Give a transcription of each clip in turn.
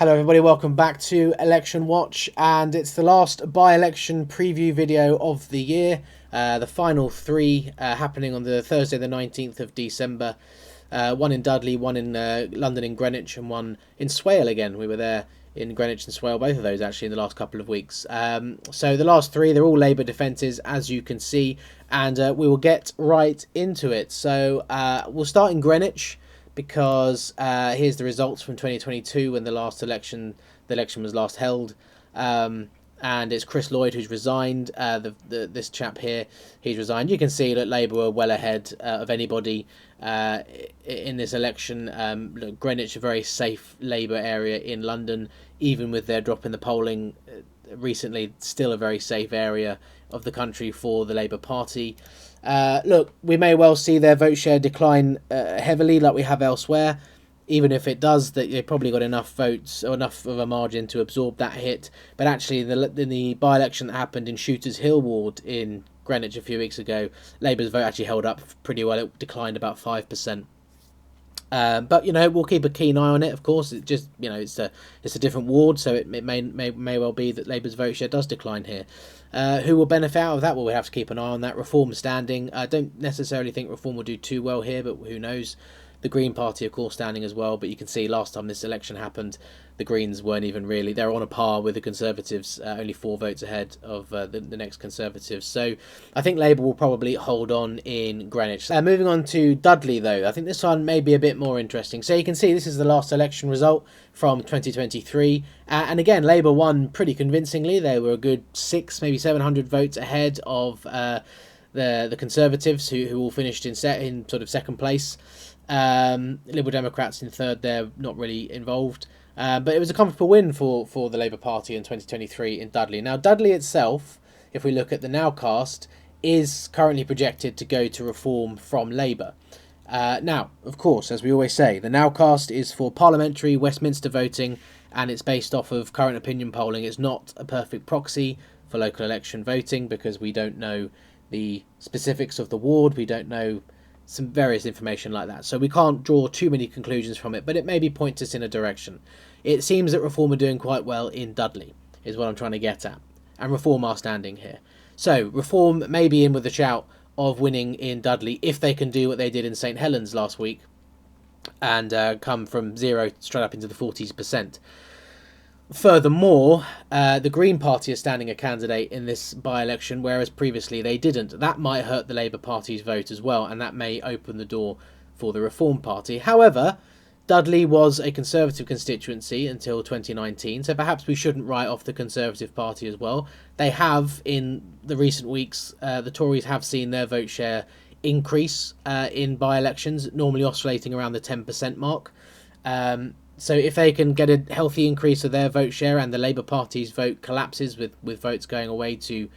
Hello everybody, welcome back to Election Watch, and it's the last by-election preview video of the year. The final three happening on the Thursday the 19th of December. One in Dudley, one in London in Greenwich, and one in Swale again. We were there in Greenwich and Swale, both of those actually in the last couple of weeks. So the last three, they're all Labour defences, as you can see, and we will get right into it. So we'll start in Greenwich, because here's the results from 2022 when the election was last held, and it's Chris Lloyd who's resigned. This chap here, he's resigned. You can see that Labour were well ahead of anybody in this election. Look, Greenwich, a very safe Labour area in London, even with their drop in the polling recently, still a very safe area of the country for the Labour Party. Look, we may well see their vote share decline heavily like we have elsewhere. Even if it does, that they probably got enough votes or enough of a margin to absorb that hit. But actually, in the by-election that happened in Shooters Hill ward in Greenwich a few weeks ago, Labour's vote actually held up pretty well. It declined about 5%. But we'll keep a keen eye on it. Of course, it just it's a different ward, so it may well be that Labour's vote share does decline here. Who will benefit out of that? Well, we have to keep an eye on that. Reform standing. I don't necessarily think Reform will do too well here, but who knows? The Green Party, of course, standing as well. But you can see last time this election happened, the Greens weren't even really. They're on a par with the Conservatives, only 4 votes ahead of the next Conservatives. So I think Labour will probably hold on in Greenwich. Moving on to Dudley, though, I think this one may be a bit more interesting. So you can see this is the last election result from 2023. And again, Labour won pretty convincingly. They were a good 600, maybe 700 votes ahead of the Conservatives, who all finished in sort of second place. Liberal Democrats in third, they're not really involved. But it was a comfortable win for the Labour Party in 2023 in Dudley. Now, Dudley itself, if we look at the Nowcast, is currently projected to go to Reform from Labour. Now, of course, as we always say, the Nowcast is for parliamentary Westminster voting, and it's based off of current opinion polling. It's not a perfect proxy for local election voting because we don't know the specifics of the ward. We don't know some various information like that. So we can't draw too many conclusions from it, but it maybe points us in a direction. It seems that Reform are doing quite well in Dudley, is what I'm trying to get at. And Reform are standing here. So Reform may be in with a shout of winning in Dudley if they can do what they did in St Helens last week and come from 0 straight up into the 40%. Furthermore, the Green Party is standing a candidate in this by-election, whereas previously they didn't. That might hurt the Labour Party's vote as well, and that may open the door for the Reform Party. However, Dudley was a Conservative constituency until 2019, so perhaps we shouldn't write off the Conservative Party as well. They have, in the recent weeks, the Tories have seen their vote share increase in by-elections, normally oscillating around the 10% mark. So if they can get a healthy increase of their vote share and the Labour Party's vote collapses with votes going away to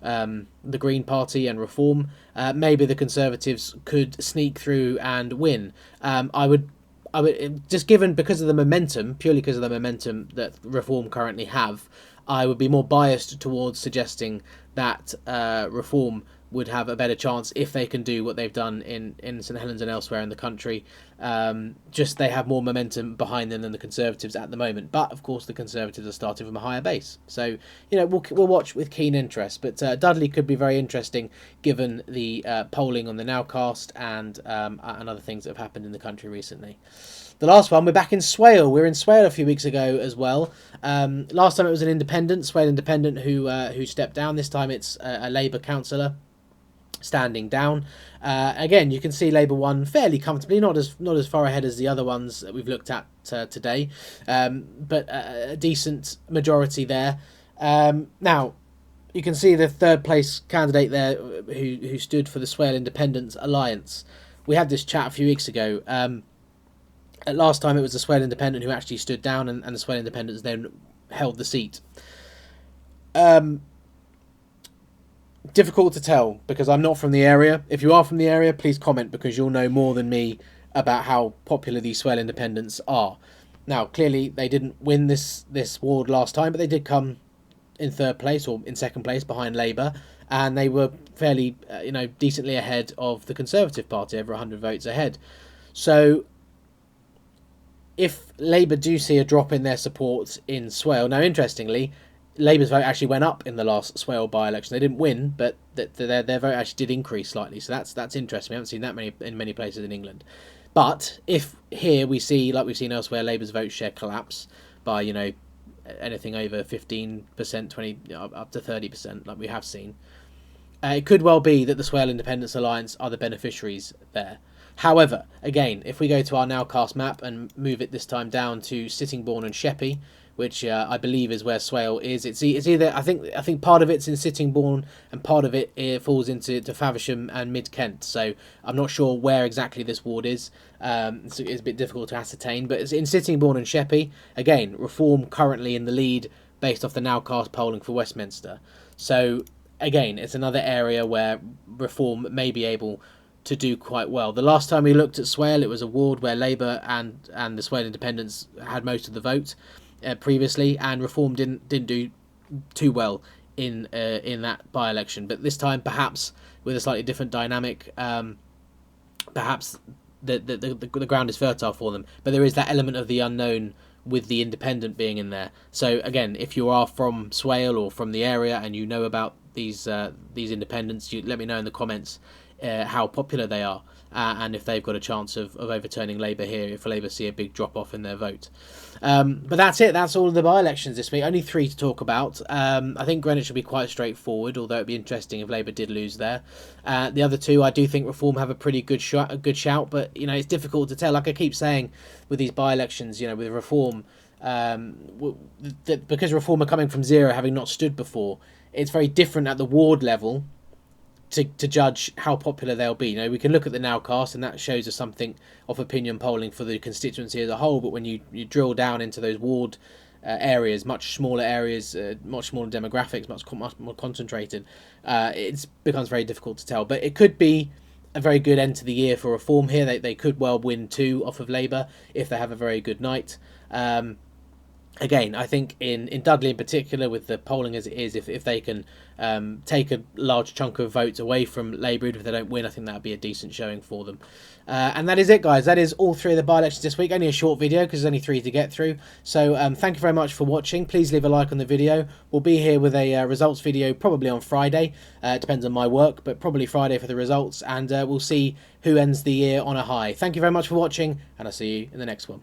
the Green Party and Reform, maybe the Conservatives could sneak through and win. I would just because of the momentum, purely because of the momentum that Reform currently have, I would be more biased towards suggesting that Reform would have a better chance if they can do what they've done in St Helens and elsewhere in the country. Just they have more momentum behind them than the Conservatives at the moment. But of course, the Conservatives are starting from a higher base, so we'll watch with keen interest. But Dudley could be very interesting given the polling on the Nowcast and other things that have happened in the country recently. The last one, we're back in Swale. We were in Swale a few weeks ago as well. Last time it was an independent, Swale independent, who stepped down. This time it's a Labour councillor standing down. Again, you can see Labour won fairly comfortably, not as far ahead as the other ones that we've looked at today, but a decent majority there. Now, you can see the third place candidate there who stood for the Swale Independence Alliance. We had this chat a few weeks ago. Last time it was the Swale Independent who actually stood down, and the Swale Independents then held the seat. Difficult to tell because I'm not from the area. If you are from the area, please comment because you'll know more than me about how popular these Swale Independents are. Now, clearly they didn't win this ward last time, but they did come in third place or in second place behind Labour, and they were fairly, decently ahead of the Conservative Party, over 100 votes ahead. So if Labour do see a drop in their support in Swale, now interestingly, Labour's vote actually went up in the last Swale by-election. They didn't win, but their vote actually did increase slightly. So that's interesting. We haven't seen that many in many places in England. But if here we see, like we've seen elsewhere, Labour's vote share collapse by, you know, anything over 15%, 20, up to 30%, like we have seen, it could well be that the Swale Independence Alliance are the beneficiaries there. However, again, if we go to our Nowcast map and move it this time down to Sittingbourne and Sheppey, which I believe is where Swale is, it's either I think part of it's in Sittingbourne and part of it falls into Faversham and Mid Kent. So I'm not sure where exactly this ward is. So it's a bit difficult to ascertain, but it's in Sittingbourne and Sheppey. Again, Reform currently in the lead based off the Nowcast polling for Westminster. So again, it's another area where Reform may be able to do quite well. The last time we looked at Swale, it was a ward where Labour and the Swale Independents had most of the vote previously, and Reform didn't do too well in that by-election. But this time, perhaps with a slightly different dynamic, perhaps the ground is fertile for them. But there is that element of the unknown with the independent being in there. So again, if you are from Swale or from the area and you know about these independents, you let me know in the comments how popular they are, and if they've got a chance of overturning Labour here, if Labour see a big drop off in their vote. But that's it. That's all of the by-elections this week. Only 3 to talk about. I think Greenwich will be quite straightforward, although it'd be interesting if Labour did lose there. The other 2, I do think Reform have a pretty good shout, but you know, it's difficult to tell. Like I keep saying with these by-elections, you know, with Reform, because Reform are coming from 0, having not stood before, it's very different at the ward level to judge how popular they'll be. You know, we can look at the Nowcast and that shows us something of opinion polling for the constituency as a whole, but when you drill down into those ward areas, much smaller areas, much smaller demographics, much more concentrated, it becomes very difficult to tell. But it could be a very good end to the year for Reform here. They could well win 2 off of Labour if they have a very good night. Again, I think in Dudley in particular, with the polling as it is, if they can take a large chunk of votes away from Labour, if they don't win, I think that would be a decent showing for them. And that is it, guys. That is all 3 of the by-elections this week. Only a short video because there's only 3 to get through. So thank you very much for watching. Please leave a like on the video. We'll be here with a results video probably on Friday. It depends on my work, but probably Friday for the results. And we'll see who ends the year on a high. Thank you very much for watching, and I'll see you in the next one.